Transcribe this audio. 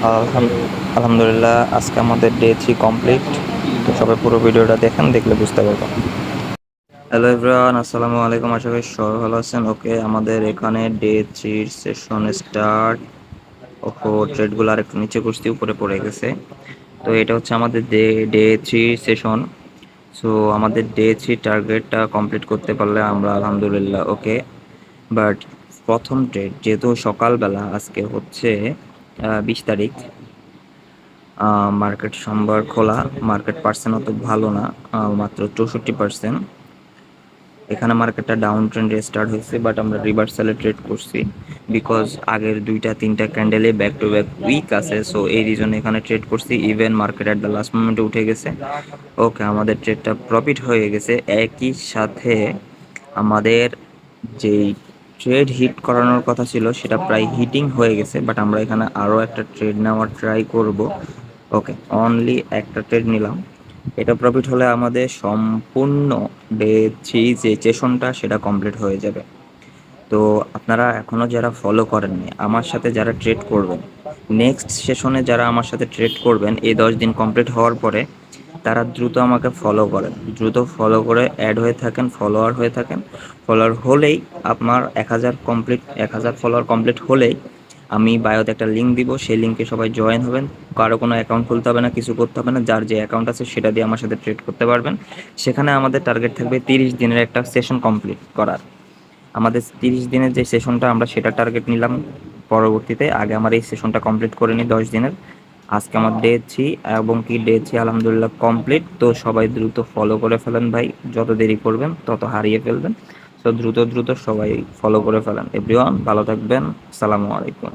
আলহাম- আলহামদুলিল্লাহ, আজকে আমাদের ডে 3 কমপ্লিট। তো সবাই পুরো ভিডিওটা দেখেন, দেখলে বুঝতে পারবেন। হ্যালো এভরিওয়ান, আসসালামু আলাইকুম। আশা করি সবাই ভালো আছেন। ওকে, আমাদের এখানে ডে 3 সেশন স্টার্ট। ওহো, ট্রেডগুলো আর একটু নিচে করছি, উপরে পড়ে গেছে। তো এটা হচ্ছে আমাদের ডে 3 সেশন। সো আমাদের ডে 3 টার্গেটটা কমপ্লিট করতে পারলে আমরা আলহামদুলিল্লাহ ওকে। বাট প্রথম ট্রেড যেহেতু সকালবেলা, আজকে হচ্ছে 20 তারিখ, মার্কেট সোমবার খোলা, মার্কেট পার্সেন্ট অত ভালো না, মাত্র 64%। এখানে মার্কেটটা ডাউন ট্রেন্ডে স্টার্ট হয়েছে, বাট আমরা রিভার্সালে ট্রেড করছি বিকজ আগের 2-3টা ক্যান্ডেলে ব্যাক টু ব্যাক উইক আছে। সো এই রিজন এখানে ট্রেড করছি। Even market at the last মোমেন্টে উঠে গেছে। ওকে, আমাদের ট্রেডটা প্রফিট হয়ে গেছে। একই সাথে আমাদের যেই ট্রেড হিট করানোর কথা ছিল সেটা প্রায় হিটিং হয়ে গেছে, বাট আমরা এখানে আরও একটা ট্রেড নেওয়ার ট্রাই করব। ওকে, অনলি একটা ট্রেড নিলাম। এটা প্রফিট হলে আমাদের সম্পূর্ণ ডে 3 যে সেশনটা সেটা কমপ্লিট হয়ে যাবে। তো আপনারা এখনও যারা ফলো করেননি, আমার সাথে যারা ট্রেড করবেন, নেক্সট সেশনে যারা আমার সাথে ট্রেড করবেন এই 10 দিন কমপ্লিট হওয়ার পরে, তারা দ্রুত আমাকে ফলো করেন, দ্রুত ফলো করে অ্যাড হয়ে থাকেন, ফলোয়ার হয়ে থাকেন। ফলোয়ার হলেই আপনার 1000 ফলোয়ার কমপ্লিট হলেই আমি বায়োতে একটা লিঙ্ক দিব, সেই লিঙ্কে সবাই জয়েন হবেন। কারো কোনো অ্যাকাউন্ট খুলতে হবে না, কিছু করতে হবে না। যার যে অ্যাকাউন্ট আছে সেটা দিয়ে আমার সাথে ট্রেড করতে পারবেন। সেখানে আমাদের টার্গেট থাকবে 30 দিনের একটা সেশন কমপ্লিট করার। আমাদের 30 দিনের যে সেশনটা, আমরা সেটা টার্গেট নিলাম পরবর্তীতে। আগে আমার এই সেশনটা কমপ্লিট করে নিই 10 দিনের। আজকে আমার ডে 3, এবং কি ডে 3 আলহামদুলিল্লাহ কমপ্লিট। তো সবাই দ্রুত ফলো করে ফেলেন ভাই, যত দেরি করবেন তত হারিয়ে ফেলবেন। তো দ্রুত দ্রুত সবাই ফলো করে ফেলেন। এভরিওয়ান ভালো থাকবেন, আসসালামু আলাইকুম।